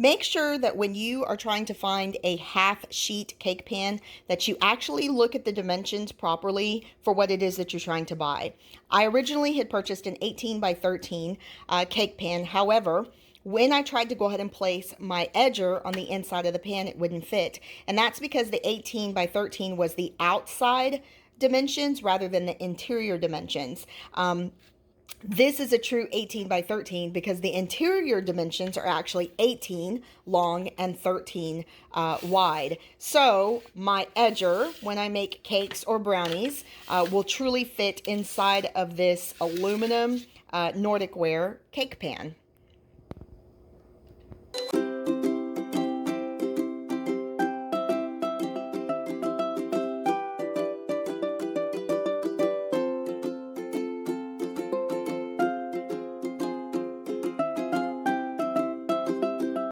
Make sure that when you are trying to find a half sheet cake pan that you actually look at the dimensions properly for what it is that you're trying to buy. I originally had purchased an 18 by 13 cake pan. However, when I tried to go ahead and place my edger on the inside of the pan, it wouldn't fit. And that's because the 18 by 13 was the outside dimensions rather than the interior dimensions. This is a true 18 by 13 because the interior dimensions are actually 18 long and 13 wide. So my edger, when I make cakes or brownies, will truly fit inside of this aluminum Nordic Ware cake pan.